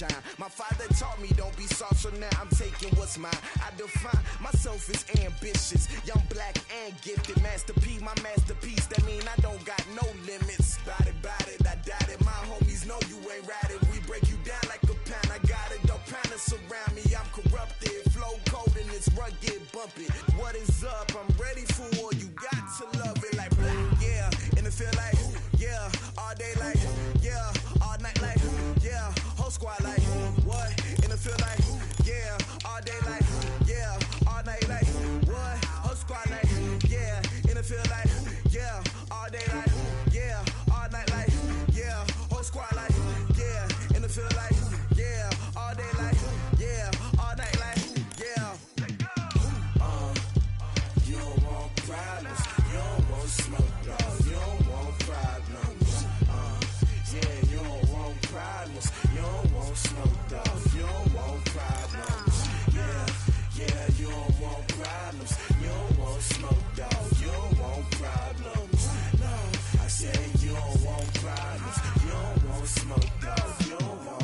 shine. My father taught me don't be soft, so now I'm taking what's mine. I define myself as ambitious, young, black, and gifted. Master P, my masterpiece, that mean I don't got no limits. Bout it, I doubt it. My homies know you ain't ratted. We break you down like a pound. I got it, don't pound us around me. I'm corrupted, flow cold and it's rugged, bumpy. What is up? I'm ready for war. You got to love it like black, yeah. And it feel like, yeah. All day like, yeah. All night like, yeah. Whole squad like, what? And it feel like, yeah. All day like, yeah. All night like, what? Whole squad like, yeah. And it feel like, yeah. All day like, yeah. All night like, yeah. Whole squad like, yeah. And it feel like, yeah. All day like, yeah. All night like, yeah. You don't want problems. You don't want smoke, dog. You don't want problems. Yeah, you don't want problems. You don't want smoke, dog. You don't want problems. Yeah, you don't want problems. You don't want smoke, dog. You don't want problems. No, I said you don't want problems. You don't want smoke, dog. You don't want.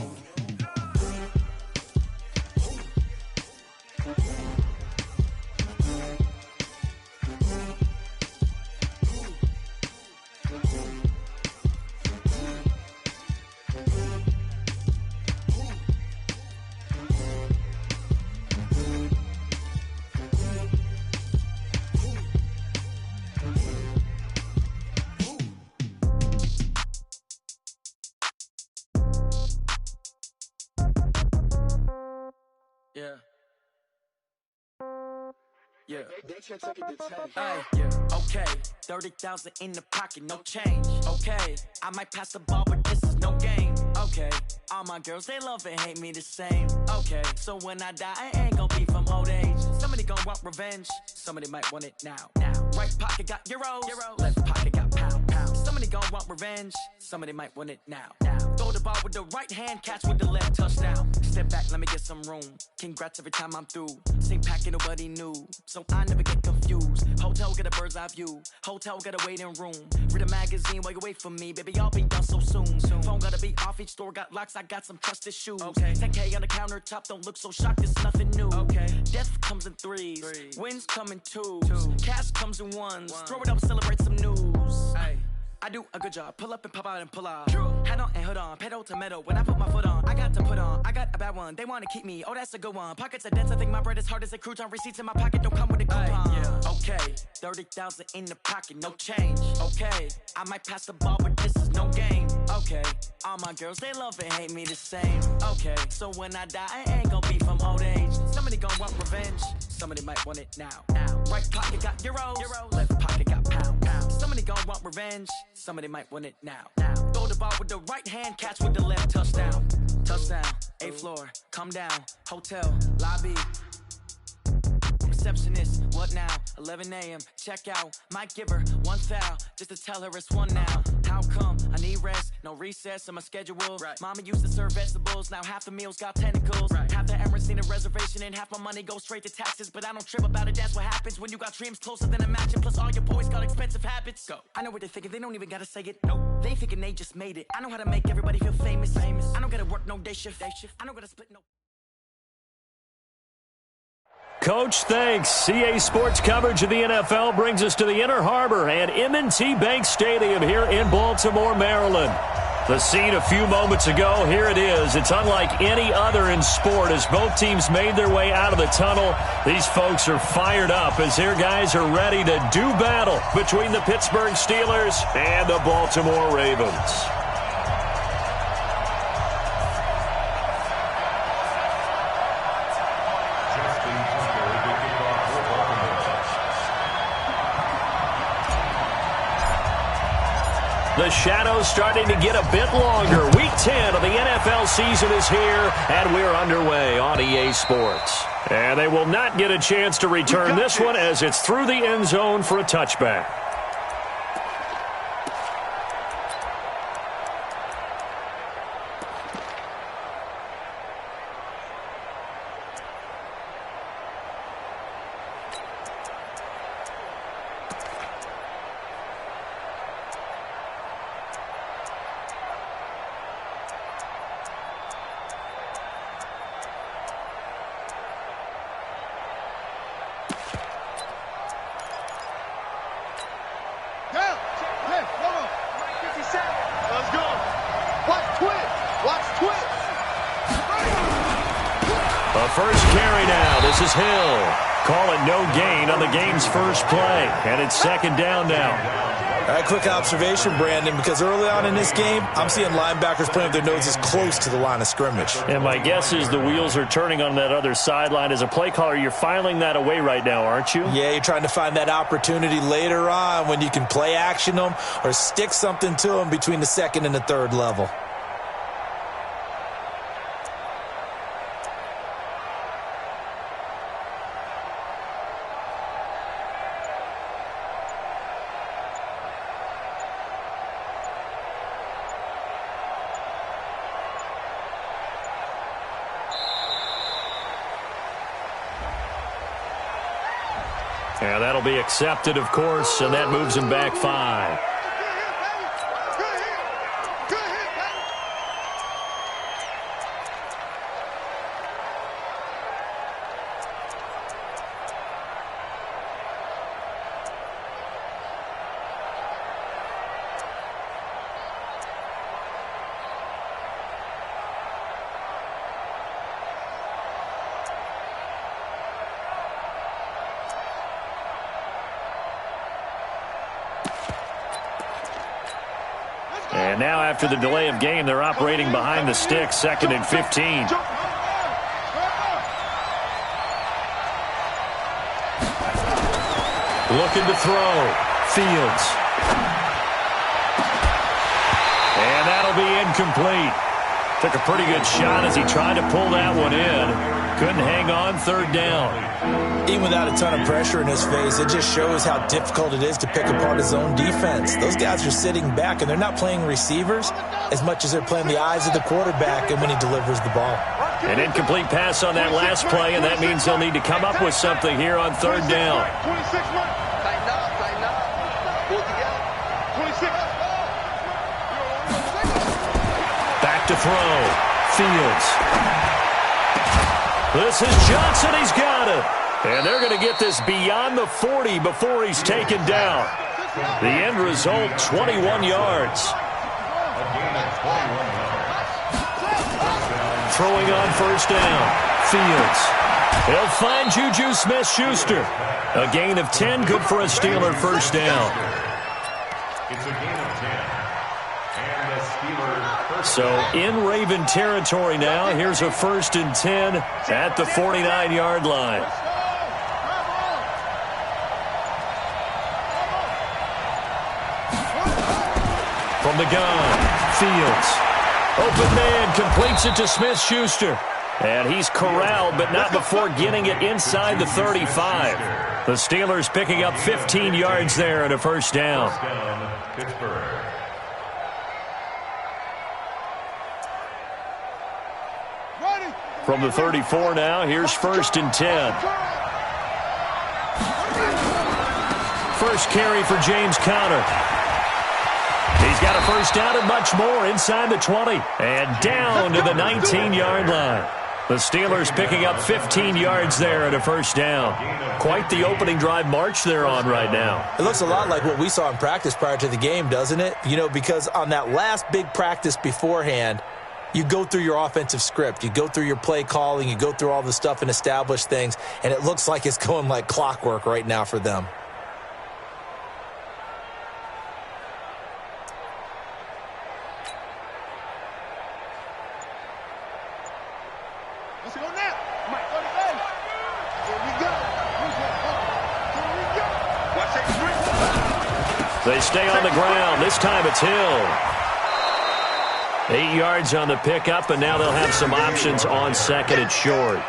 Okay, 30,000 in the pocket, no change. Okay, I might pass the ball, but this is no game. Okay, all my girls, they love and hate me the same. Okay, so when I die, I ain't gon' be from old age. Somebody gon' want revenge, somebody might want it now. Right pocket got euros, left pocket got pound. Somebody gon' want revenge, somebody might want it now. Throw the ball with the right hand, catch with the left, touchdown. Step back, let me get some room. Congrats every time I'm through. Same packet, nobody knew, so I never get confused. Hotel get a bird's eye view, hotel get a waiting room. Read a magazine while you wait for me, baby, I'll be done so soon. Phone gotta be off, each store got locks, I got some trusted shoes. 10K on the countertop, don't look so shocked, it's nothing new. Death comes in threes, wins come in twos, cash comes in ones. Throw it up, celebrate some news. I do a good job, pull up and pop out and pull out. Head on and hood on, pedal to metal. When I put my foot on, I got to put on. I got a bad one, they wanna keep me, oh that's a good one. Pockets are dense, I think my bread is hard as a crouton. Receipts in my pocket don't come with a coupon. Okay, 30,000 in the pocket, no change. Okay, I might pass the ball, but this is no game. Okay, all my girls, they love and hate me the same. Okay, so when I die, I ain't gon' be from old age. Somebody gon' want revenge, somebody might want it now. Right pocket got euros, left pocket got pound. Somebody gon' want revenge, somebody might want it now. Throw the ball with the right hand, catch with the left, touchdown. Touchdown, 8th floor, come down, hotel, lobby. Receptionist, what now? 11 a.m., check out. Might give her one foul, just to tell her it's one now. How come? I need rest, no recess in my schedule. Mama used to serve vegetables, now half the meals got tentacles. Half the Emirates need a reservation and half my money goes straight to taxes. But I don't trip about it, that's what happens when you got dreams closer than a match. Plus all your boys got expensive habits. Go. I know what they're thinking, they don't even gotta say it. Nope. They thinking they just made it. I know how to make everybody feel famous. I don't gotta work no day shift. I don't gotta split no... Coach, thanks. CA Sports coverage of the NFL brings us to the Inner Harbor and M&T Bank Stadium here in Baltimore, Maryland. The scene a few moments ago, here it is. It's unlike any other in sport as both teams made their way out of the tunnel. These folks are fired up as their guys are ready to do battle between the Pittsburgh Steelers and the Baltimore Ravens. The shadow's starting to get a bit longer. Week 10 of the NFL season is here, and we're underway on EA Sports. And they will not get a chance to return this one as it's through the end zone for a touchback. This is Hill. Call it no gain on the game's first play. And it's second down now. All right, quick observation, Brandon, because early on in this game, I'm seeing linebackers playing with their noses close to the line of scrimmage. And my guess is the wheels are turning on that other sideline. As a play caller, you're filing that away right now, aren't you? Yeah, you're trying to find that opportunity later on when you can play action them or stick something to them between the second and the third level. Yeah, that'll be accepted, of course, and that moves him back 5. And now after the delay of game, they're operating behind the sticks, 2nd and 15. Looking to throw. Fields. And that'll be incomplete. Took a pretty good shot as he tried to pull that one in. Couldn't hang on, 3rd down. Even without a ton of pressure in his face, it just shows how difficult it is to pick apart his own defense. Those guys are sitting back, and they're not playing receivers as much as they're playing the eyes of the quarterback and when he delivers the ball. An incomplete pass on that last play, and that means they'll need to come up with something here on 3rd down. Back to throw. Fields. This is Johnson. He's got it. And they're going to get this beyond the 40 before he's taken down. The end result, 21 yards. Throwing on 1st down. Fields. He'll find Juju Smith-Schuster. A gain of 10, good for a Steeler 1st down. It's a gain of 10. And the Steelers. So in Raven territory now. Here's a 1st and 10 at the 49-yard line. From the gun, Fields. Open man completes it to Smith-Schuster. And he's corralled, but not before getting it inside the 35. The Steelers picking up 15 yards there and a 1st down. Pittsburgh. From the 34 now, here's 1st and 10. First carry for James Conner. He's got a 1st down and much more inside the 20. And down to the 19-yard line. The Steelers picking up 15 yards there and a 1st down. Quite the opening drive march they're on right now. It looks a lot like what we saw in practice prior to the game, doesn't it? You know, because on that last big practice beforehand, you go through your offensive script. You go through your play calling. You go through all the stuff and establish things. And it looks like it's going like clockwork right now for them. Let's go now. Mike, go to bed. Here we go. Here we go. Watch it. They stay on the ground. This time it's Hill. 8 yards on the pickup, and now they'll have some options on 2nd and short.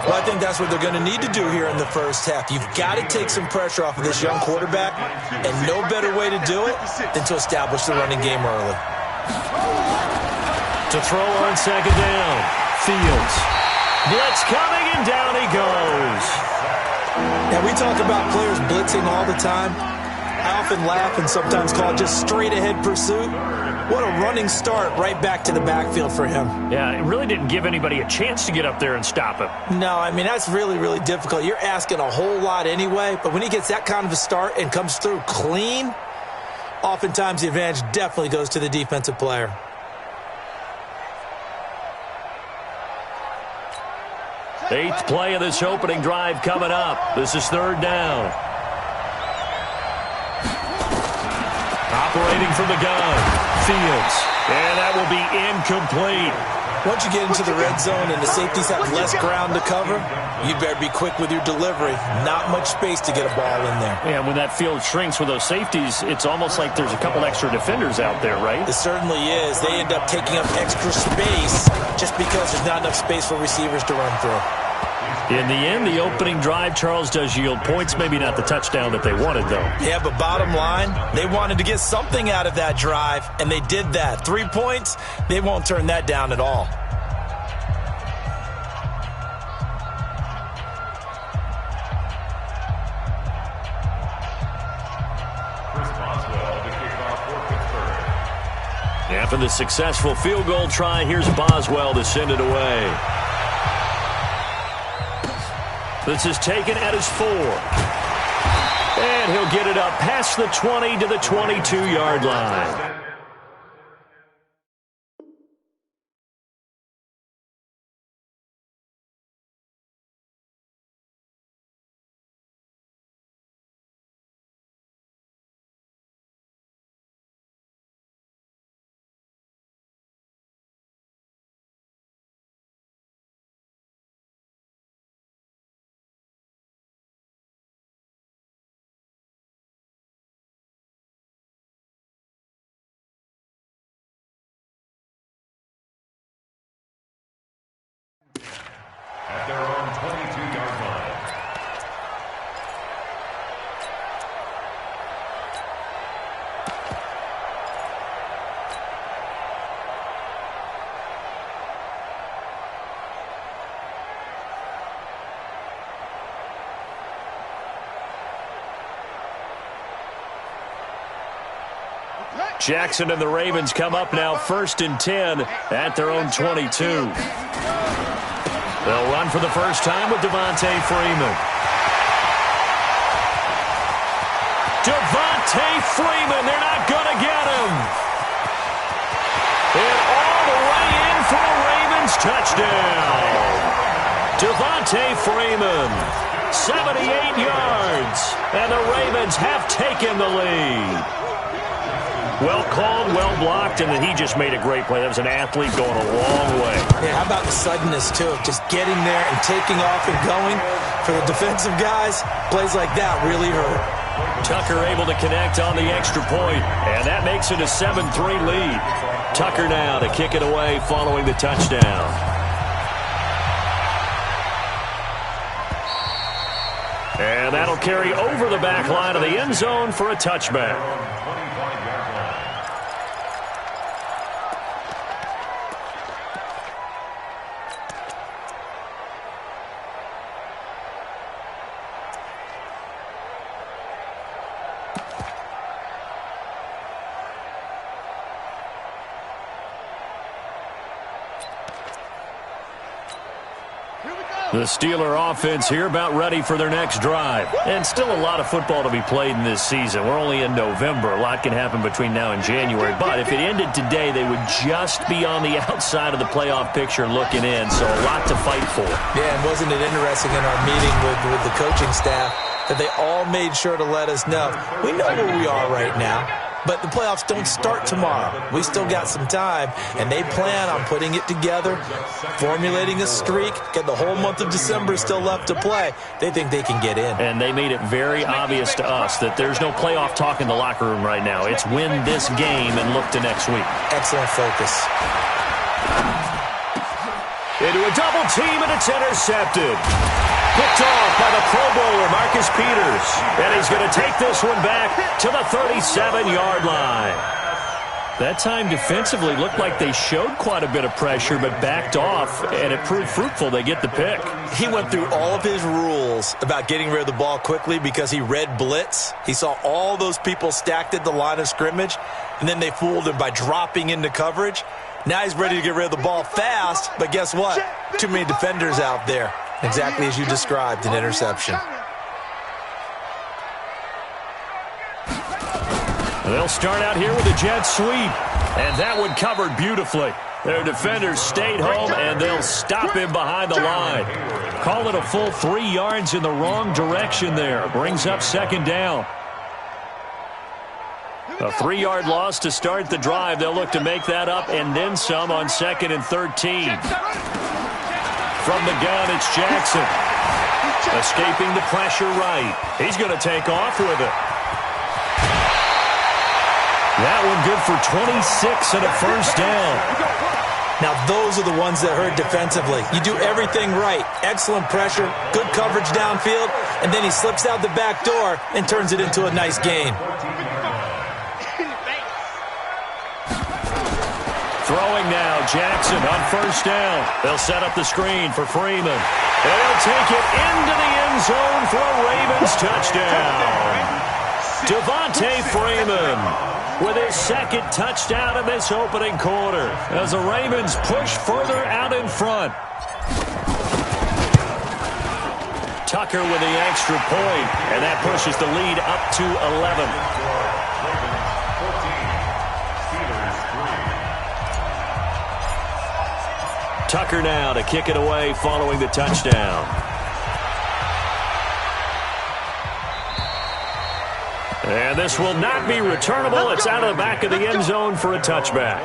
Well, I think that's what they're going to need to do here in the first half. You've got to take some pressure off of this young quarterback, and no better way to do it than to establish the running game early. To throw on 2nd down. Fields. Blitz coming, and down he goes. Now, we talk about players blitzing all the time. I often laugh and sometimes call it just straight-ahead pursuit. What a running start right back to the backfield for him. Yeah, it really didn't give anybody a chance to get up there and stop him. No, I mean, that's really, really difficult. You're asking a whole lot anyway, but when he gets that kind of a start and comes through clean, oftentimes the advantage definitely goes to the defensive player. 8th play of this opening drive coming up. This is 3rd down. Operating from the gun, Fields. And that will be incomplete. Once you get into the red zone and the safeties have less ground to cover, you better be quick with your delivery. Not much space to get a ball in there. Yeah, when that field shrinks with those safeties, it's almost like there's a couple extra defenders out there, right? It certainly is. They end up taking up extra space just because there's not enough space for receivers to run through. In the end, the opening drive, Charles, does yield points. Maybe not the touchdown that they wanted, though. Yeah, but bottom line, they wanted to get something out of that drive, and they did that. 3 points, they won't turn that down at all. After the successful field goal try, here's Boswell to send it away. This is taken at his 4. And he'll get it up past the 20 to the 22-yard line. At their own 22-yard line. Jackson and the Ravens come up now 1st and 10 at their own 22. They'll run for the first time with Devontae Freeman. Devontae Freeman, they're not going to get him. And all the way in for a Ravens touchdown. Devontae Freeman, 78 yards, and the Ravens have taken the lead. Well called, well blocked, and then he just made a great play. That was an athlete going a long way. Yeah, how about the suddenness, too, of just getting there and taking off and going? For the defensive guys, plays like that really hurt. Tucker able to connect on the extra point, and that makes it a 7-3 lead. Tucker now to kick it away following the touchdown. And that'll carry over the back line of the end zone for a touchback. The Steeler offense here about ready for their next drive. And still a lot of football to be played in this season. We're only in November. A lot can happen between now and January. But if it ended today, they would just be on the outside of the playoff picture looking in. So a lot to fight for. Yeah, and wasn't it interesting in our meeting with the coaching staff that they all made sure to let us know, we know where we are right now. But the playoffs don't start tomorrow. We still got some time, and they plan on putting it together, formulating a streak, get the whole month of December still left to play. They think they can get in. And they made it very obvious to us that there's no playoff talk in the locker room right now. It's win this game and look to next week. Excellent focus. Into a double team, and it's intercepted. Picked off by the Pro Bowler, Marcus Peters. And he's going to take this one back to the 37-yard line. That time defensively looked like they showed quite a bit of pressure but backed off, and it proved fruitful. They get the pick. He went through all of his rules about getting rid of the ball quickly because he read blitz. He saw all those people stacked at the line of scrimmage, and then they fooled him by dropping into coverage. Now he's ready to get rid of the ball fast, but guess what? Too many defenders out there. Exactly as you described, an interception. They'll start out here with a jet sweep, and that one covered beautifully. Their defenders stayed home, and they'll stop him behind the line. Call it a full 3 yards in the wrong direction there. Brings up second down. A 3-yard loss to start the drive. They'll look to make that up and then some on 2nd and 13. From the gun, it's Jackson. Escaping the pressure right. He's going to take off with it. That one good for 26 and a first down. Now, those are the ones that hurt defensively. You do everything right. Excellent pressure, good coverage downfield, and then he slips out the back door and turns it into a nice gain. Throwing now, Jackson on first down. They'll set up the screen for Freeman. They'll take it into the end zone for a Ravens touchdown. Devontae Freeman with his second touchdown in this opening quarter as the Ravens push further out in front. Tucker with the extra point, and that pushes the lead up to 11. Tucker now to kick it away following the touchdown. And this will not be returnable. It's out of the back of the end zone for a touchback.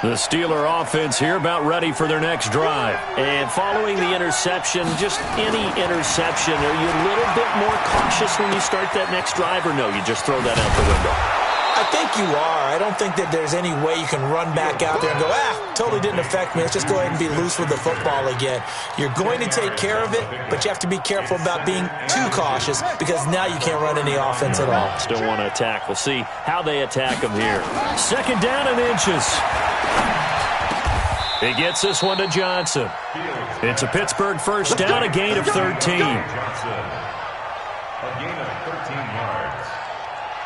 The Steeler offense here about ready for their next drive. And following the interception, just any interception, are you a little bit more cautious when you start that next drive, or no, you just throw that out the window? I think you are. I don't think that there's any way you can run back out there and go, totally didn't affect me. Let's just go ahead and be loose with the football again. You're going to take care of it, but you have to be careful about being too cautious because now you can't run any offense at all. Still want to attack. We'll see how they attack them here. Second down and inches. He gets this one to Johnson. It's a Pittsburgh first down, a gain of 13. A gain of 13 yards.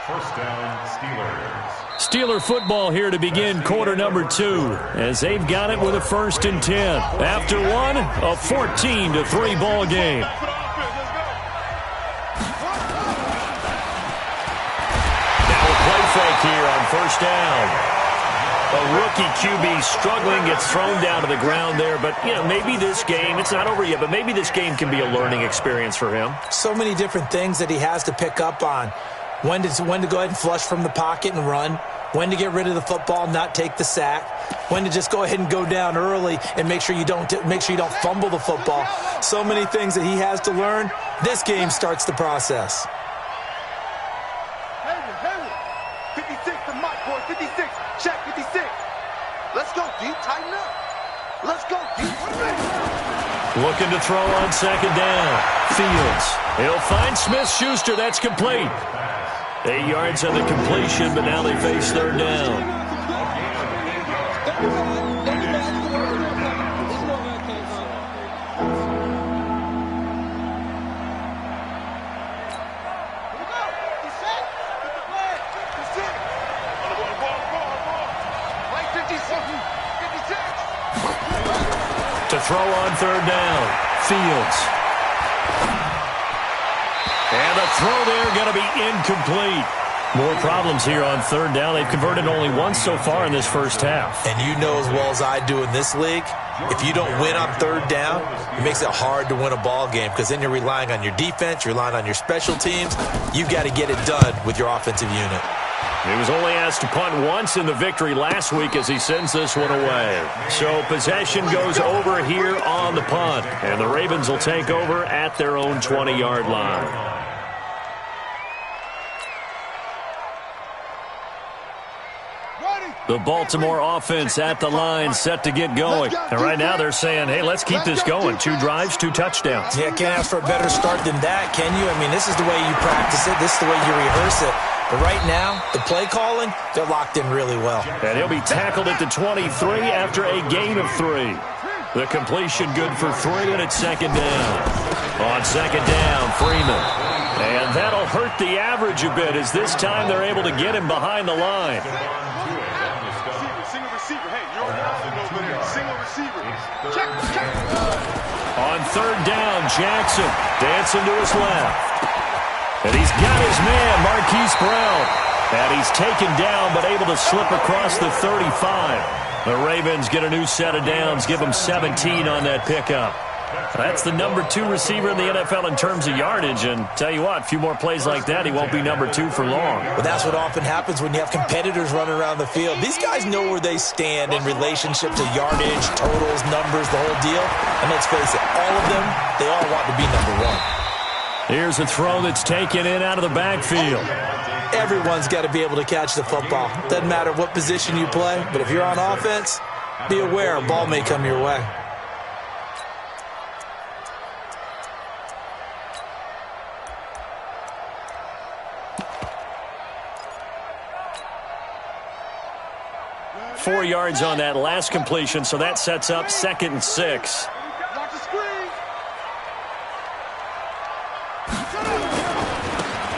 First down, Steelers. Steeler football here to begin quarter number 2 as they've got it with a 1st and 10. After one, a 14-3 ball game. Now a play fake here on first down. A rookie QB struggling, gets thrown down to the ground there. But, maybe this game, it's not over yet, but maybe this game can be a learning experience for him. So many different things that he has to pick up on. When to go ahead and flush from the pocket and run. When to get rid of the football, not take the sack. When to just go ahead and go down early and make sure you don't fumble the football. So many things that he has to learn. This game starts the process. Hayward. 56 to Mike, boy. 56. Check 56. Let's go, D. Tighten up. Let's go, D. Looking to throw on second down. Fields. He'll find Smith-Schuster. That's complete. 8 yards on the completion, but now they face third down. To throw on third down. Fields. And the throw there going to be incomplete. More problems here on third down. They've converted only once so far in this first half. And you know as well as I do in this league, if you don't win on third down, it makes it hard to win a ball game because then you're relying on your defense, you're relying on your special teams. You've got to get it done with your offensive unit. He was only asked to punt once in the victory last week as he sends this one away. So possession goes over here on the punt, and the Ravens will take over at their own 20-yard line. The Baltimore offense at the line, set to get going. And right now they're saying, hey, let's keep this going. 2 drives, 2 touchdowns. Yeah, can't ask for a better start than that, can you? I mean, this is the way you practice it. This is the way you rehearse it. But right now, the play calling, they're locked in really well. And he'll be tackled at the 23 after a gain of 3. The completion good for 3, and it's second down. On second down, Freeman. And that'll hurt the average a bit as this time they're able to get him behind the line. On third down, Jackson dancing to his left. And he's got his man, Marquise Brown. And he's taken down but able to slip across the 35. The Ravens get a new set of downs, give them 17 on that pickup. That's the number 2 receiver in the NFL in terms of yardage, and tell you what, a few more plays like that, he won't be number 2 for long. Well, that's what often happens when you have competitors running around the field. These guys know where they stand in relationship to yardage, totals, numbers, the whole deal. And let's face it, all of them, they all want to be number 1. Here's a throw that's taken in out of the backfield. Everyone's got to be able to catch the football. Doesn't matter what position you play, but if you're on offense, be aware a ball may come your way. Four yards on that last completion, so that sets up 2nd and 6. Watch the screen.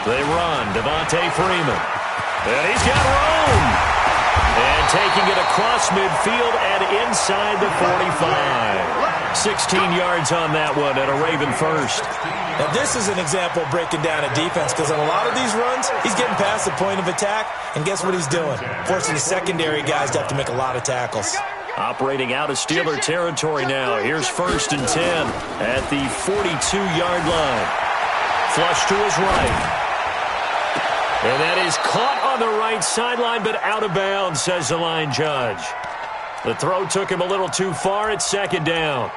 They run, Devontae Freeman. And he's got room. And taking it across midfield and inside the 45. 16 yards on that one and a Raven first. Now this is an example of breaking down a defense, because on a lot of these runs, he's getting past the point of attack, and guess what he's doing? Forcing the secondary guys to have to make a lot of tackles. Operating out of Steeler territory now. Here's 1st and 10 at the 42-yard line. Flush to his right. And that is caught on the right sideline, but out of bounds, says the line judge. The throw took him a little too far at 2nd down.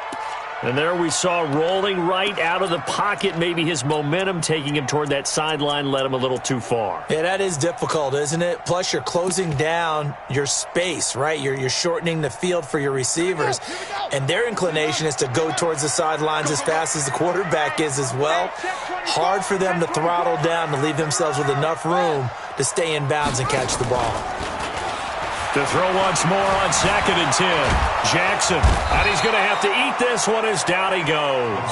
And there we saw rolling right out of the pocket. Maybe his momentum taking him toward that sideline led him a little too far. Yeah, that is difficult, isn't it? Plus, you're closing down your space, right? You're shortening the field for your receivers. And their inclination is to go towards the sidelines as fast as the quarterback is as well. Hard for them to throttle down to leave themselves with enough room to stay in bounds and catch the ball. To throw once more on 2nd and 10. Jackson, and he's going to have to eat this one as down he goes.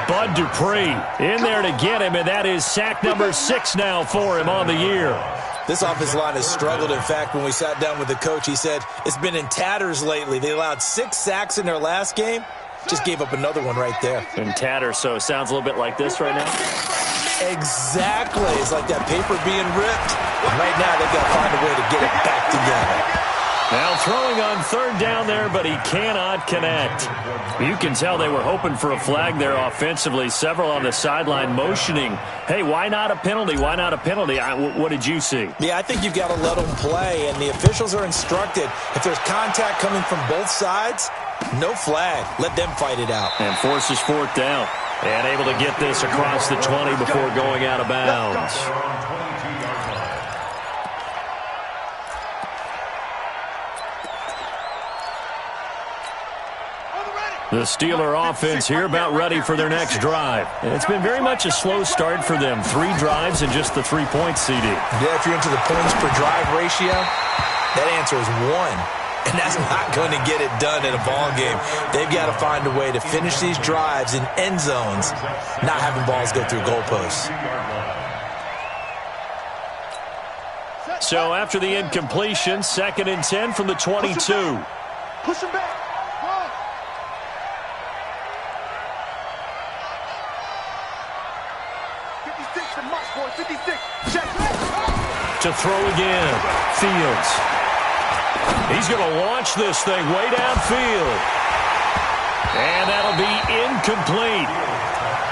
Bud Dupree in there to get him, and that is sack number 6 now for him on the year. This offensive line has struggled. In fact, when we sat down with the coach, he said it's been in tatters lately. They allowed 6 sacks in their last game. Just gave up another one right there. In tatters, so it sounds a little bit like this right now? Exactly. It's like that paper being ripped. And right now, they've got to find a way to get it back together. Now throwing on 3rd down there, but he cannot connect. You can tell they were hoping for a flag there offensively. Several on the sideline motioning, hey, why not a penalty? Why not a penalty? What did you see? Yeah, I think you've got to let them play, and the officials are instructed. If there's contact coming from both sides, no flag. Let them fight it out. And forces 4th down. And able to get this across the 20 before going out of bounds. The Steeler offense here about ready for their next drive. And it's been very much a slow start for them. 3 drives and just the 3 points, CD. Yeah, if you're into the points per drive ratio, that answer is 1. And that's not going to get it done in a ball game. They've got to find a way to finish these drives in end zones, not having balls go through goalposts. So after the incompletion, 2nd and 10 from the 22. Push him back. To throw again. Fields. He's going to launch this thing way downfield. And that'll be incomplete.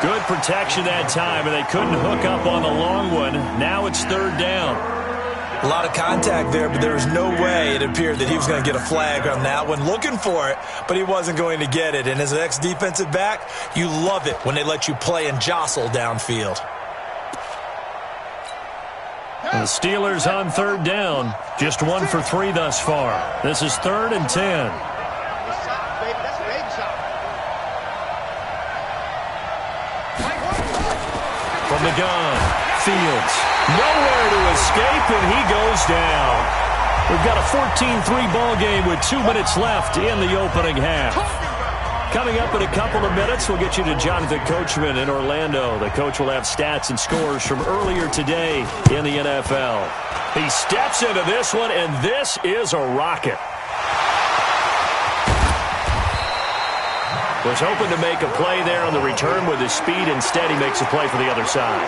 Good protection that time, and they couldn't hook up on the long one. Now it's 3rd down. A lot of contact there, but there was no way it appeared that he was going to get a flag on that one. Looking for it, but he wasn't going to get it. And as an ex-defensive back, you love it when they let you play and jostle downfield. The Steelers on 3rd down. Just 1 for 3 thus far. This is 3rd and 10. From the gun, Fields. Nowhere to escape, and he goes down. We've got a 14-3 ball game with 2 minutes left in the opening half. Coming up in a couple of minutes, we'll get you to Jonathan Coachman in Orlando. The coach will have stats and scores from earlier today in the NFL. He steps into this one, and this is a rocket. Was hoping to make a play there on the return with his speed. Instead, he makes a play for the other side.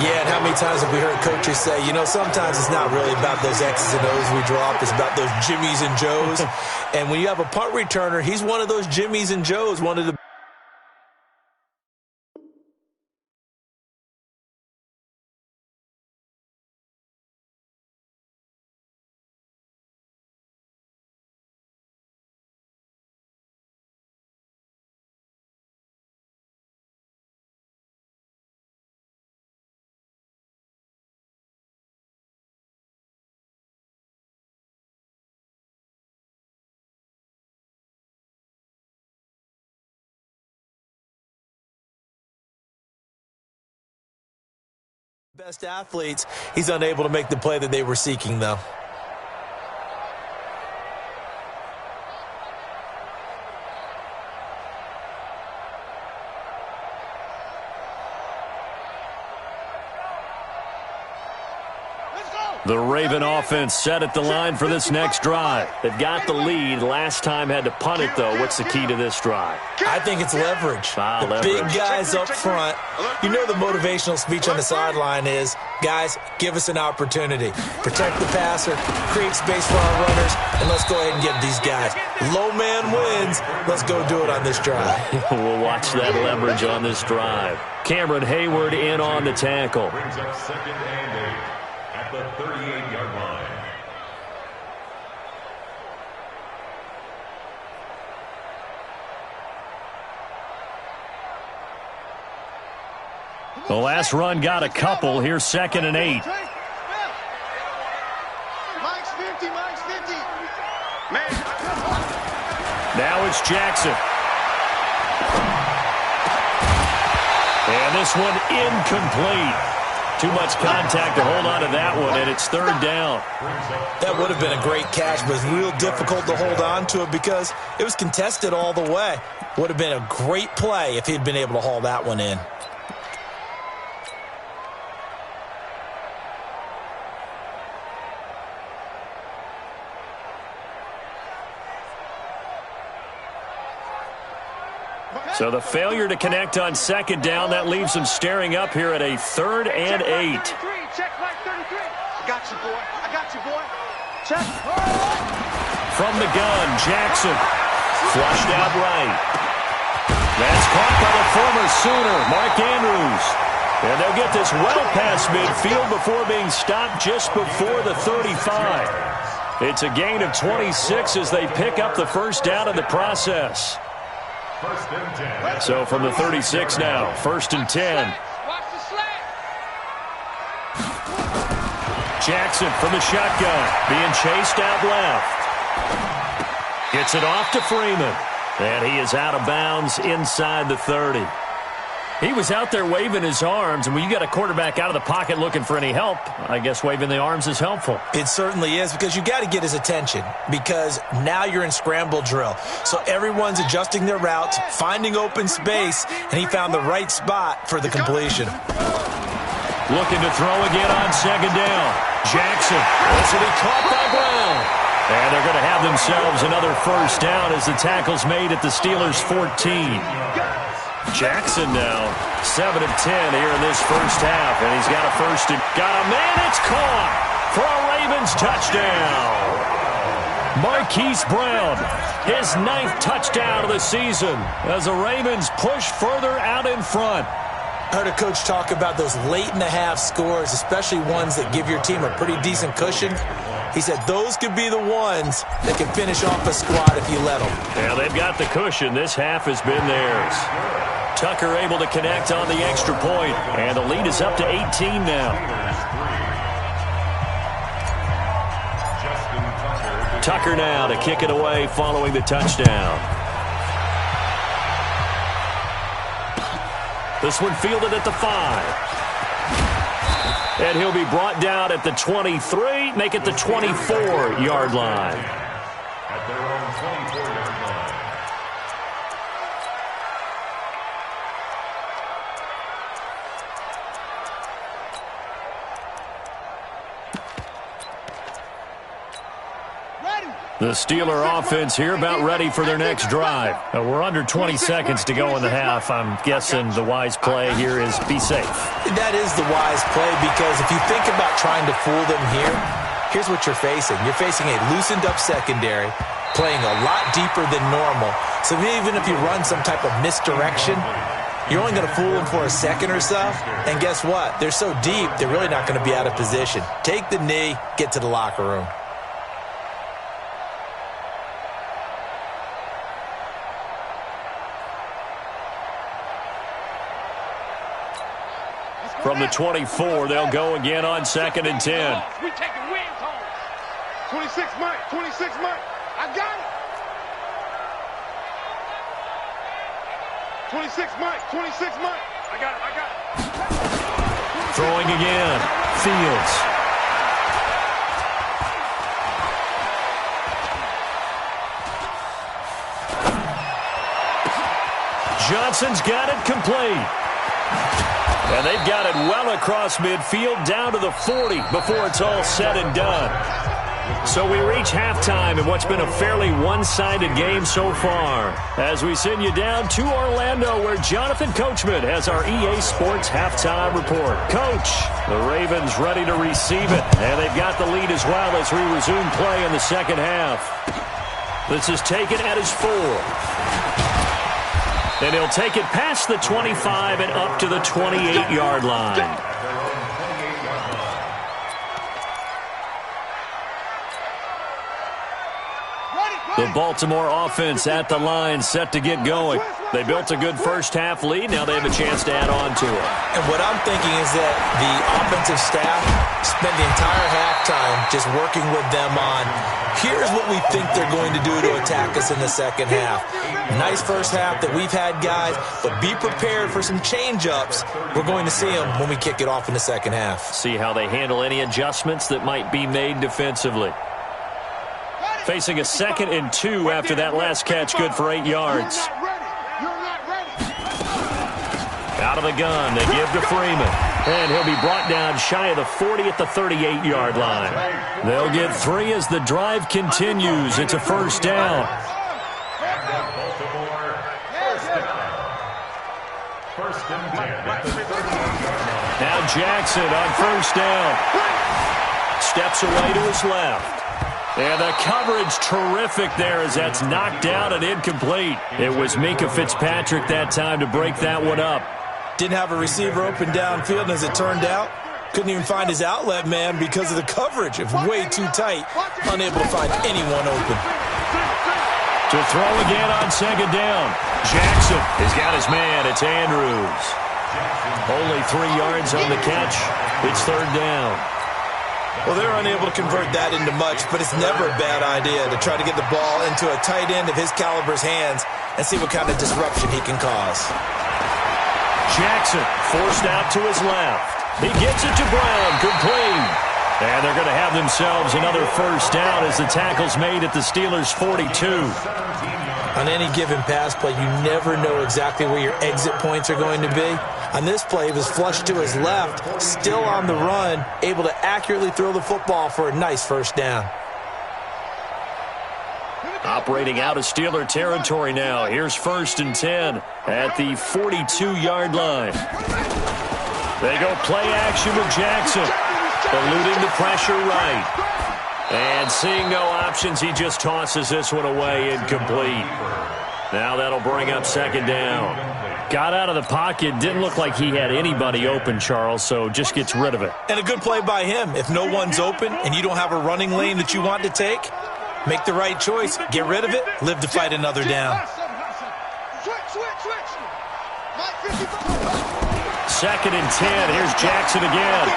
Yeah, and how many times have we heard coaches say, you know, sometimes it's not really about those X's and O's we drop. It's about those Jimmies and Joes. And when you have a punt returner, he's one of those Jimmies and Joes, one of the best athletes. He's unable to make the play that they were seeking, though. The Raven offense set at the line for this next drive. They've got the lead. Last time had to punt it, though. What's the key to this drive? I think it's leverage. The big guys up front. You know the motivational speech on the sideline is, guys, give us an opportunity. Protect the passer, create space for our runners, and let's go ahead and get these guys. Low man wins. Let's go do it on this drive. We'll watch that leverage on this drive. Cameron Hayward in on the tackle. Brings up 2nd and 8 at the 38-yard line. The last run got a couple. Here's 2nd and 8. Mike's 50, Mike's 50. Now it's Jackson. And this one incomplete. Too much contact to hold on to that one, and it's 3rd down. That would have been a great catch, but it's real difficult to hold on to it because it was contested all the way. Would have been a great play if he'd been able to haul that one in. So the failure to connect on 2nd down, that leaves them staring up here at a 3rd and 8. Check like 33. I got you, boy. I got you, boy. Check. From the gun, Jackson. Flushed out right. That's caught by the former Sooner, Mark Andrews. And they'll get this well past midfield before being stopped just before the 35. It's a gain of 26 as they pick up the 1st down in the process. So from the 36 now, 1st and 10. Jackson from the shotgun, being chased out left. Gets it off to Freeman. And he is out of bounds inside the 30. He was out there waving his arms, and when you got a quarterback out of the pocket looking for any help, I guess waving the arms is helpful. It certainly is, because you got to get his attention, because now you're in scramble drill. So everyone's adjusting their routes, finding open space, and he found the right spot for the completion. Looking to throw again on 2nd down. Jackson. This will be caught by Brown. And they're going to have themselves another 1st down as the tackle's made at the Steelers' 14. Jackson now 7 of 10 here in this 1st half, and he's got a 1st and got a man. It's caught for a Ravens touchdown. Marquise Brown, his 9th touchdown of the season as the Ravens push further out in front. I heard a coach talk about those late-in-the-half scores, especially ones that give your team a pretty decent cushion. He said those could be the ones that can finish off a squad if you let them. Yeah, they've got the cushion. This half has been theirs. Tucker able to connect on the extra point, and the lead is up to 18 now. Tucker now to kick it away following the touchdown. This one fielded at the 5. And he'll be brought down at the 23, make it the 24-yard line. At their own 24-yard line. Ready. The Steeler offense here about ready for their next drive. We're under 20 seconds to go in the half. I'm guessing the wise play here is be safe. That is the wise play, because if you think about trying to fool them here, here's what you're facing. You're facing a loosened up secondary, playing a lot deeper than normal. So even if you run some type of misdirection, you're only going to fool them for a second or so. And guess what? They're so deep, they're really not going to be out of position. Take the knee, get to the locker room. From the 24, they'll go again on 2nd and 10. We taking wins home. 26 Mike, 26 Mike. I got it. 26 Mike, 26 Mike. I got it. Throwing again. Fields. Johnson's got it complete. And they've got it well across midfield down to the 40 before it's all said and done. So we reach halftime in what's been a fairly one-sided game so far, as we send you down to Orlando, where Jonathan Coachman has our EA Sports halftime report. Coach, the Ravens ready to receive it, and they've got the lead as well as we resume play in the second half. This is taken at his 4. And he'll take it past the 25 and up to the 28-yard line. The Baltimore offense at the line, set to get going. They built a good first-half lead. Now they have a chance to add on to it. And what I'm thinking is that the offensive staff spent the entire halftime just working with them on, here's what we think they're going to do to attack us in the second half. Nice first half that we've had, guys, but be prepared for some change-ups. We're going to see them when we kick it off in the second half. See how they handle any adjustments that might be made defensively. Facing a 2nd and 2 after that last catch, good for 8 yards. Out of the gun, they give to Freeman. And he'll be brought down shy of the 40 at the 38-yard line. They'll get 3 as the drive continues. It's a first down. Now Jackson on first down. Steps away to his left. And the coverage terrific there as that's knocked down and incomplete. It was Minkah Fitzpatrick that time to break that one up. Didn't have a receiver open downfield, and as it turned out, couldn't even find his outlet man because of the coverage. It was way too tight, unable to find anyone open. To throw again on second down. Jackson has got his man. It's Andrews. Only 3 yards on the catch. It's third down. Well, they're unable to convert that into much, but it's never a bad idea to try to get the ball into a tight end of his caliber's hands and see what kind of disruption he can cause. Jackson forced out to his left. He gets it to Brown, complete. And they're going to have themselves another first down as the tackle's made at the Steelers' 42. On any given pass play, you never know exactly where your exit points are going to be. On this play, he was flushed to his left, still on the run, able to accurately throw the football for a nice first down. Operating out of Steeler territory now. Here's 1st and 10 at the 42-yard line. They go play action with Jackson, eluding the pressure right. And seeing no options, he just tosses this one away, incomplete. Now that'll bring up second down. Got out of the pocket, didn't look like he had anybody open, Charles, so just gets rid of it. And a good play by him. If no one's open and you don't have a running lane that you want to take, make the right choice, get rid of it, live to fight another down. Second and 10, here's Jackson again.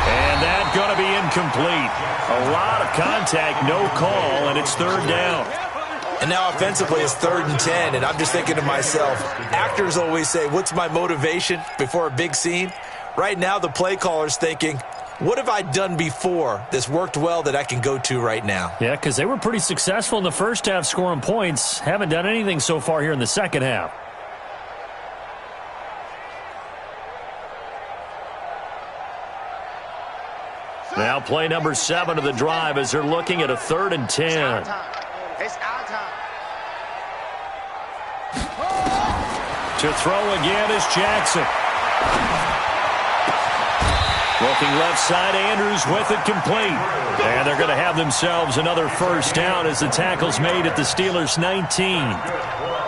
And that's going to be incomplete. A lot of contact, no call, and it's third down. And now offensively it's 3rd and 10, and I'm just thinking to myself, actors always say, what's my motivation before a big scene? Right now the play caller's thinking, what have I done before that's worked well that I can go to right now? Yeah, because they were pretty successful in the first half scoring points. Haven't done anything so far here in the second half. Now play number 7 of the drive as they're looking at a 3rd and 10. It's our time. To throw again is Jackson. Looking left side, Andrews with it complete. And they're going to have themselves another first down as the tackle's made at the Steelers' 19.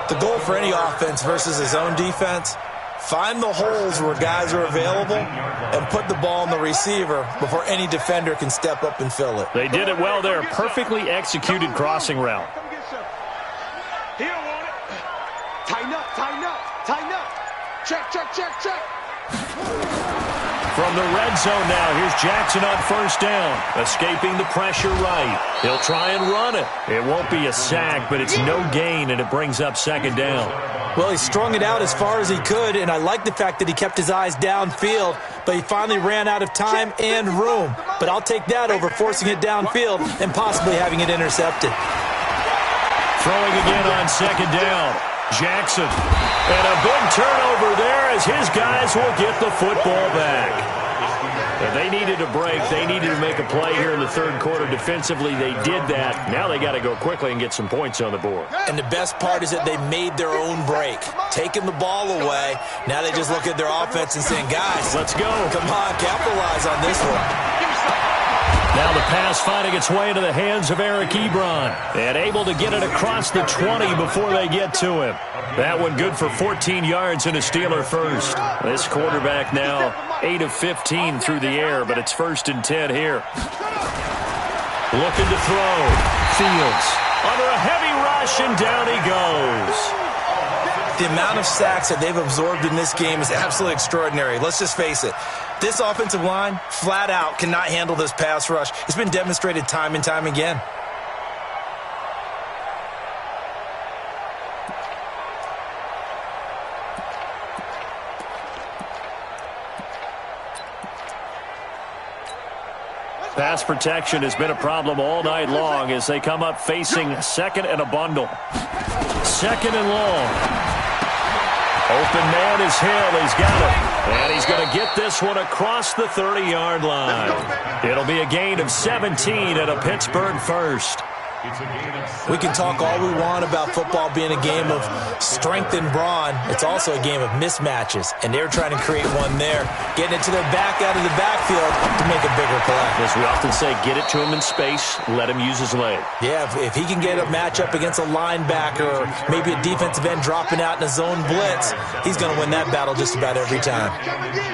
The goal for any offense versus his own defense, find the holes where guys are available and put the ball on the receiver before any defender can step up and fill it. They did it well there. Perfectly executed crossing route. Come get some. He don't want it. Tighten up, tighten up, tighten up. Check, check, check, check. From the red zone now, here's Jackson on first down. Escaping the pressure right. He'll try and run it. It won't be a sack, but it's no gain, and it brings up 2nd down. Well, he strung it out as far as he could, and I like the fact that he kept his eyes downfield, but he finally ran out of time and room. But I'll take that over forcing it downfield and possibly having it intercepted. Throwing again on 2nd down. Jackson. And a big turnover there as his guys will get the football back. And they needed a break. They needed to make a play here in the 3rd quarter. Defensively, they did that. Now they got to go quickly and get some points on the board. And the best part is that they made their own break. Taking the ball away. Now they just look at their offense and saying, guys, let's go. Come on, capitalize on this one. Now the pass finding its way into the hands of Eric Ebron. And able to get it across the 20 before they get to him. That one good for 14 yards and a Steeler first. This quarterback now 8 of 15 through the air, but it's 1st and 10 here. Looking to throw. Fields under a heavy rush, and down he goes. The amount of sacks that they've absorbed in this game is absolutely extraordinary. Let's just face it. This offensive line, flat out, cannot handle this pass rush. It's been demonstrated time and time again. Pass protection has been a problem all night long as they come up facing 2nd and a bundle. 2nd and long. Open man is Hill. He's got it. And he's going to get this one across the 30-yard line. It'll be a gain of 17 and a Pittsburgh first. We can talk all we want about football being a game of strength and brawn. It's also a game of mismatches, and they're trying to create one there, getting it to their back out of the backfield to make a bigger play. As we often say, get it to him in space, let him use his leg. Yeah, if he can get a matchup against a linebacker or maybe a defensive end dropping out in a zone blitz, he's going to win that battle just about every time.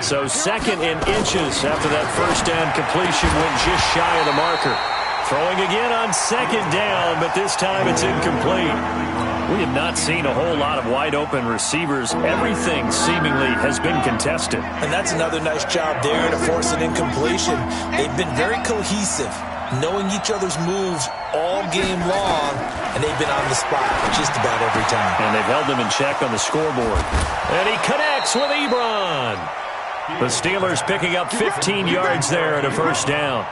So 2nd and inches after that first down completion went just shy of the marker. Throwing again on 2nd down, but this time it's incomplete. We have not seen a whole lot of wide-open receivers. Everything seemingly has been contested. And that's another nice job there to force an incompletion. They've been very cohesive, knowing each other's moves all game long, and they've been on the spot just about every time. And they've held them in check on the scoreboard. And he connects with Ebron. The Steelers picking up 15 yards there at a first down.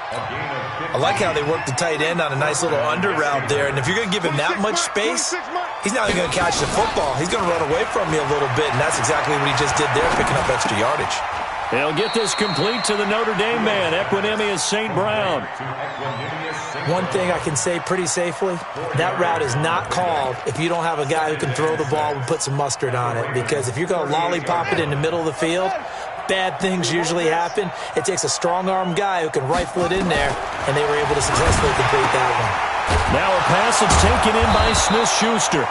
I like how they work the tight end on a nice little under route there. And if you're going to give him that much space, he's not even going to catch the football. He's going to run away from me a little bit, and that's exactly what he just did there, picking up extra yardage. They'll get this complete to the Notre Dame man, Equanimous St. Brown. One thing I can say pretty safely, that route is not called if you don't have a guy who can throw the ball and put some mustard on it. Because if you're going to lollipop it in the middle of the field, bad things usually happen. It takes a strong-arm guy who can rifle it in there, and they were able to successfully complete that one. Now a pass that's taken in by Smith-Schuster.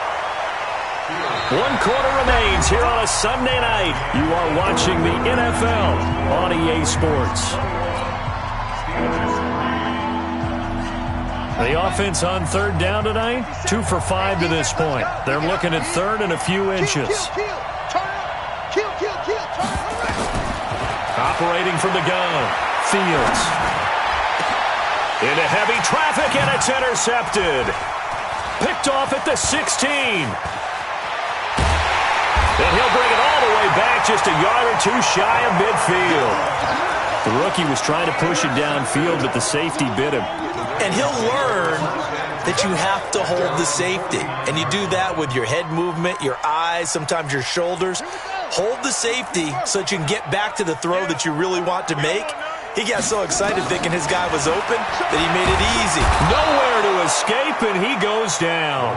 1 quarter remains here on a Sunday night. You are watching the NFL on EA Sports. The offense on 3rd down tonight, 2 for 5 to this point. They're looking at 3rd and a few inches. Operating from the gun, Fields. Into heavy traffic, and it's intercepted. Picked off at the 16. And he'll bring it all the way back just a yard or 2 shy of midfield. The rookie was trying to push it downfield, but the safety bit him. And he'll learn that you have to hold the safety. And you do that with your head movement, your eyes, sometimes your shoulders. Hold the safety so that you can get back to the throw that you really want to make. He got so excited thinking his guy was open that he made it easy. Nowhere to escape, and he goes down.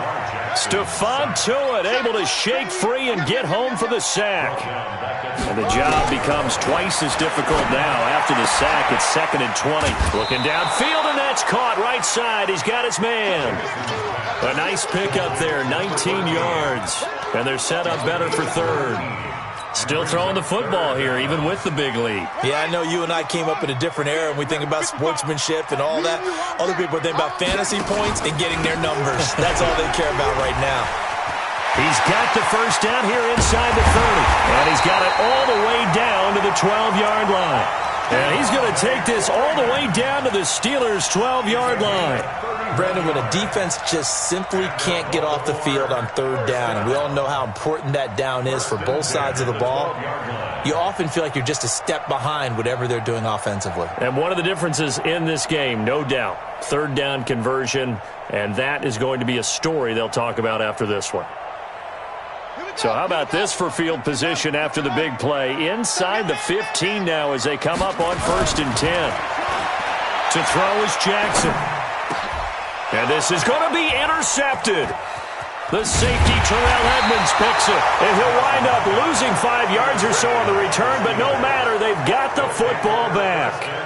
Stephon Tuitt able to shake free and get home for the sack. And the job becomes twice as difficult now. After the sack, it's 2nd and 20. Looking downfield, and that's caught right side. He's got his man. A nice pickup there, 19 yards. And they're set up better for 3rd. Still throwing the football here, even with the big lead. Yeah, I know you and I came up in a different era, and we think about sportsmanship and all that. Other people think about fantasy points and getting their numbers. That's all they care about right now. He's got the first down here inside the 30. And he's got it all the way down to the 12-yard line. And he's going to take this all the way down to the Steelers' 12-yard line. Brandon, when a defense just simply can't get off the field on 3rd down, and we all know how important that down is for both sides of the ball, you often feel like you're just a step behind whatever they're doing offensively. And one of the differences in this game, no doubt, 3rd down conversion, and that is going to be a story they'll talk about after this one. So how about this for field position after the big play? Inside the 15 now as they come up on 1st and 10. To throw is Jackson. And this is going to be intercepted. The safety, Terrell Edmonds, picks it. And he'll wind up losing 5 yards or so on the return, but no matter, they've got the football back.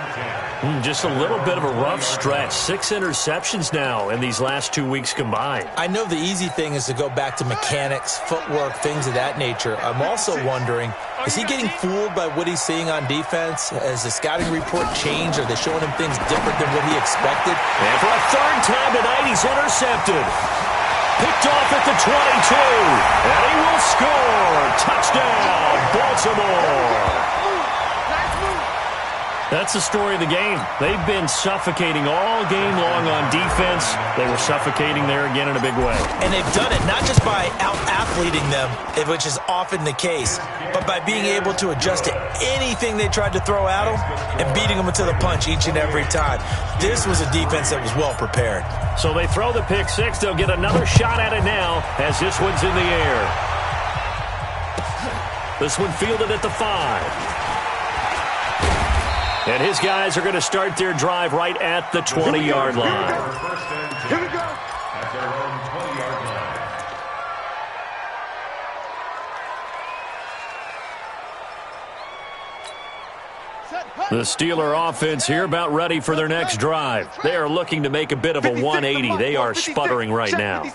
Just a little bit of a rough stretch. 6 interceptions now in these last 2 weeks combined. I know the easy thing is to go back to mechanics, footwork, things of that nature. I'm also wondering, is he getting fooled by what he's seeing on defense? Has the scouting report changed? Are they showing him things different than what he expected? And for a 3rd time tonight, he's intercepted. Picked off at the 22. And he will score. Touchdown, Baltimore. That's the story of the game. They've been suffocating all game long on defense. They were suffocating there again in a big way. And they've done it not just by out-athleting them, which is often the case, but by being able to adjust to anything they tried to throw at them and beating them to the punch each and every time. This was a defense that was well prepared. So they throw the pick 6. They'll get another shot at it now as this one's in the air. This one fielded at the 5. And his guys are going to start their drive right at the 20-yard line. Here we go. At their own 20-yard line. The Steeler offense here about ready for their next drive. They are looking to make a bit of a 180. They are sputtering right now.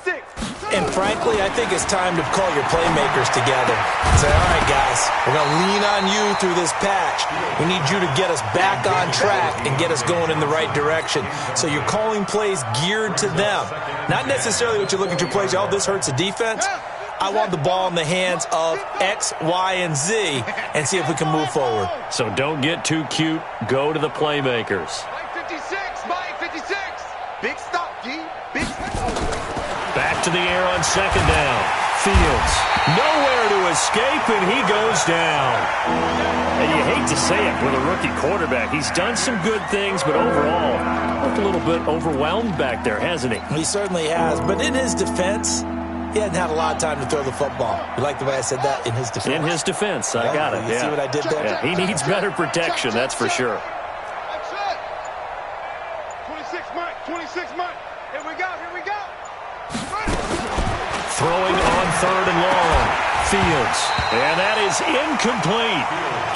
And frankly, I think it's time to call your playmakers together and say, all right, guys, we're going to lean on you through this patch. We need you to get us back on track and get us going in the right direction. So you're calling plays geared to them. Not necessarily what you look at your plays, oh, this hurts the defense. I want the ball in the hands of X, Y, and Z and see if we can move forward. So don't get too cute. Go to the playmakers. Mike 56, Mike 56. Big stop, G. Big stop. Back to the air on 2nd down. Fields. Nowhere to escape, and he goes down. And you hate to say it with a rookie quarterback. He's done some good things, but overall, looked a little bit overwhelmed back there, hasn't he? He certainly has. But in his defense, he hadn't had a lot of time to throw the football. You like the way I said that? In his defense. In his defense. I got it. You see what I did there? Yeah, he needs better protection, that's for sure. That's it. 26, Mike. 26, Mike. Here we go. Here we go. Throwing on 3rd and long. Fields. And that is incomplete.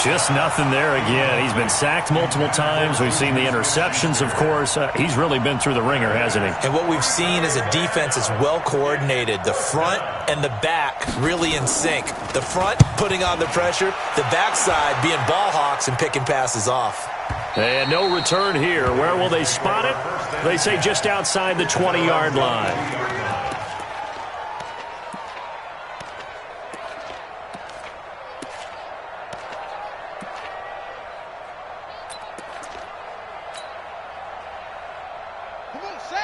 Just nothing there again. He's been sacked multiple times. We've seen the interceptions, of course. He's really been through the ringer, hasn't he? And what we've seen is a defense that's well coordinated. The front and the back really in sync. The front putting on the pressure. The backside being ball hawks and picking passes off. And no return here. Where will they spot it? They say just outside the 20-yard line.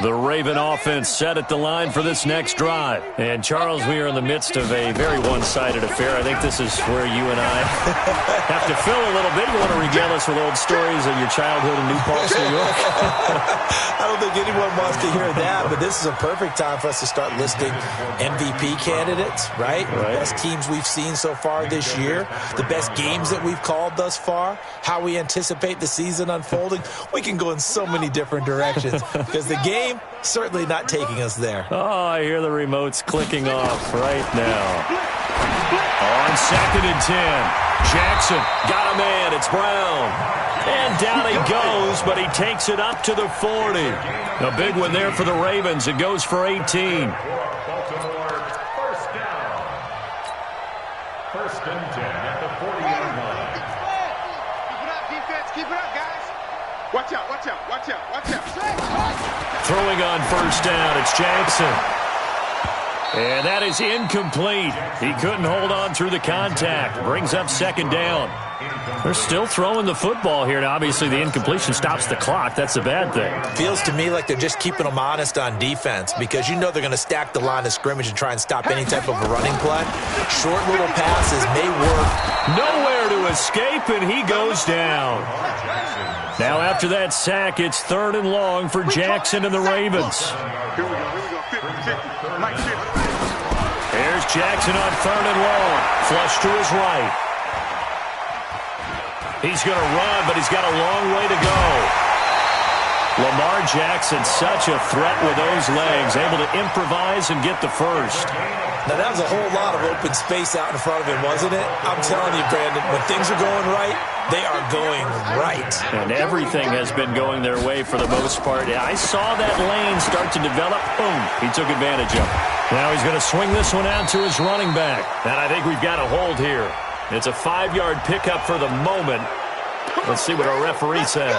The Raven offense set at the line for this next drive. And, Charles, we are in the midst of a very one-sided affair. I think this is where you and I have to fill a little bit. You want to regale us with old stories of your childhood in New Paltz, New York? I don't think anyone wants to hear that, but this is a perfect time for us to start listing MVP candidates, right? The best teams we've seen so far this year, the best games that we've called thus far, how we anticipate the season unfolding. We can go in so many different directions because the game certainly not taking us there. Oh, I hear the remotes clicking off right now. On 2nd and 10. Jackson got a man. It's Brown. And down he goes, but he takes it up to the 40. A big one there for the Ravens. It goes for 18. Baltimore, first down. 1st and 10 at the 40-yard line. Keep it up, defense. Keep it up, guys. Watch out, watch out, watch out, watch out. Throwing on 1st down, it's Jackson. And that is incomplete. He couldn't hold on through the contact. Brings up 2nd down. They're still throwing the football here. Now, obviously, the incompletion stops the clock. That's a bad thing. Feels to me like they're just keeping them honest on defense because you know they're going to stack the line of scrimmage and try and stop any type of a running play. Short little passes may work. Nowhere to escape, and he goes down. Now, after that sack, it's 3rd and long for Jackson and the Ravens. Here we go, 50-50. Mike 50. Here's Jackson on 3rd and long. Flush to his right. He's going to run, but he's got a long way to go. Lamar Jackson, such a threat with those legs, able to improvise and get the first. Now, that was a whole lot of open space out in front of him, wasn't it? I'm telling you, Brandon, when things are going right, they are going right. And everything has been going their way for the most part. I saw that lane start to develop. Boom. He took advantage of it. Now he's going to swing this one out to his running back. And I think we've got a hold here. It's a 5-yard pickup for the moment. Let's see what our referee says.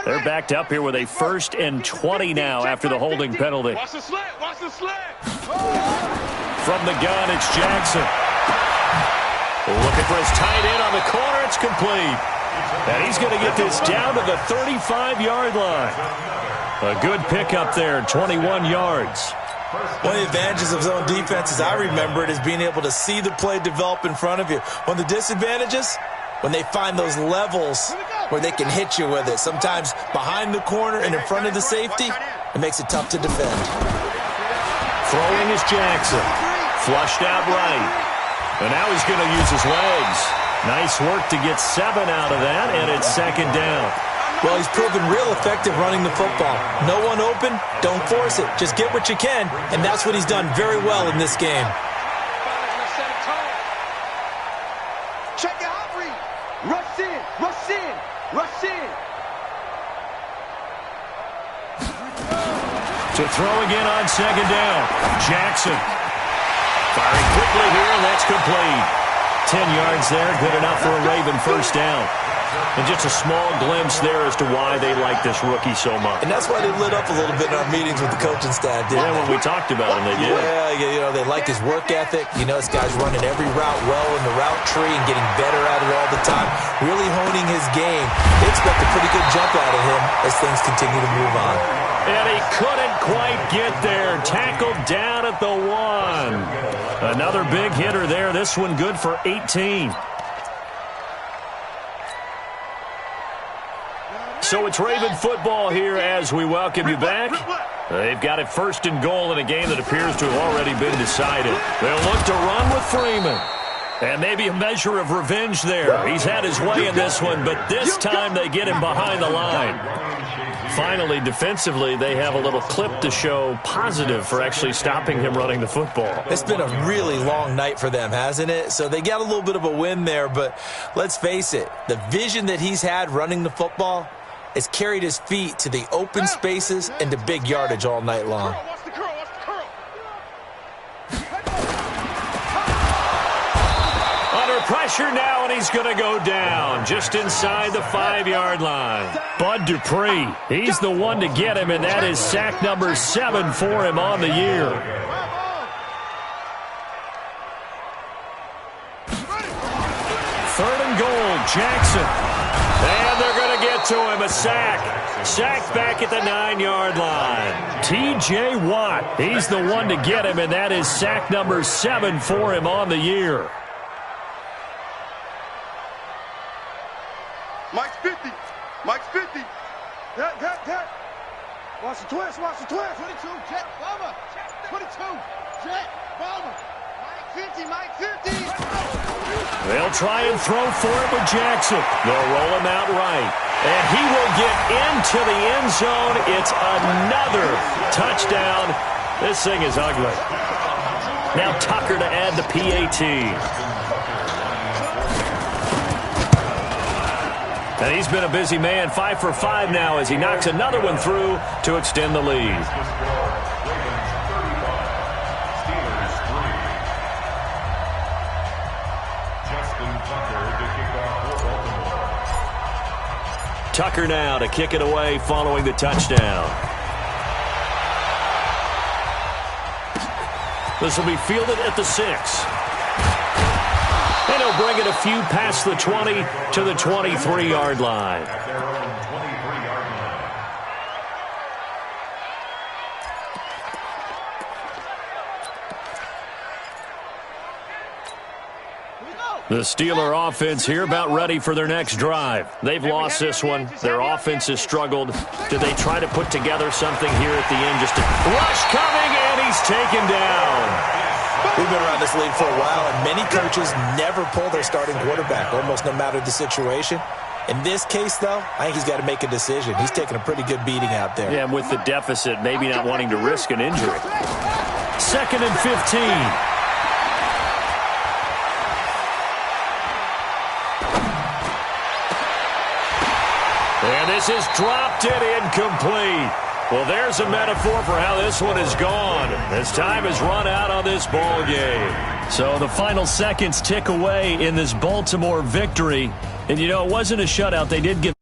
They're backed up here with a 1st and 20 now after the holding penalty. Watch the slant, watch the slant. From the gun, it's Jackson. Looking for his tight end on the corner. It's complete. And he's going to get this down to the 35-yard line. A good pickup there, 21 yards. One of the advantages of zone defense, as I remember it, is being able to see the play develop in front of you. One of the disadvantages, when they find those levels where they can hit you with it. Sometimes behind the corner and in front of the safety, it makes it tough to defend. Throwing is Jackson. Flushed out right. And now he's going to use his legs. Nice work to get 7 out of that, and it's 2nd down. Well, he's proven real effective running the football. No one open, don't force it. Just get what you can, and that's what he's done very well in this game. Check it out, Reed. Rush in, rush in, rush in. To throw again on 2nd down. Jackson. Firing quickly here, and that's complete. 10 yards there, good enough for a Raven 1st down. And just a small glimpse there as to why they like this rookie so much. And that's why they lit up a little bit in our meetings with the coaching staff, didn't they? When we talked about him, they did. Yeah, you know, they like his work ethic. You know, this guy's running every route well in the route tree and getting better at it all the time. Really honing his game. They expect a pretty good jump out of him as things continue to move on. And he couldn't quite get there. Tackled down at the 1. Another big hitter there. This one good for 18. So it's Raven football here as we welcome you back. They've got it 1st and goal in a game that appears to have already been decided. They'll look to run with Freeman. And maybe a measure of revenge there. He's had his way in this one, but this time they get him behind the line. Finally, defensively, they have a little clip to show positive for actually stopping him running the football. It's been a really long night for them, hasn't it? So they got a little bit of a win there, but let's face it, the vision that he's had running the football has carried his feet to the open spaces and to big yardage all night long. Under pressure. pressure now, and he's going to go down just inside the 5-yard line. Bud Dupree, he's the one to get him, and that is sack number 7 for him on the year. Third and goal, Jackson. And they're going to get to him, a sack. Sacked back at the 9-yard line. T.J. Watt, he's the one to get him, and that is sack number 7 for him on the year. Mike's 50. Mike's 50. That. Watch the twist. 22, jet, bomber. 22, jet, bomber. Mike 50. They'll try and throw for it with Jackson. They'll roll him out right. And he will get into the end zone. It's another touchdown. This thing is ugly. Now Tucker to add the PAT. And he's been a busy man, 5 for 5 now as he knocks another one through to extend the lead. Tucker now to kick it away following the touchdown. This will be fielded at the 6. And he'll bring it a few past the 20 to the 23-yard line. The Steeler offense here about ready for their next drive. They've lost this one. Their offense has struggled. Did they try to put together something here at the end? Just a rush coming, and he's taken down. We've been around this league for a while, and many coaches never pull their starting quarterback, almost no matter the situation. In this case, though, I think he's got to make a decision. He's taking a pretty good beating out there. Yeah, and with the deficit, maybe not wanting to risk an injury. 2nd and 15. And this is dropped it incomplete. Well, there's a metaphor for how this one is gone. As time has run out on this ball game. So the final seconds tick away in this Baltimore victory. And, you know, it wasn't a shutout. They did give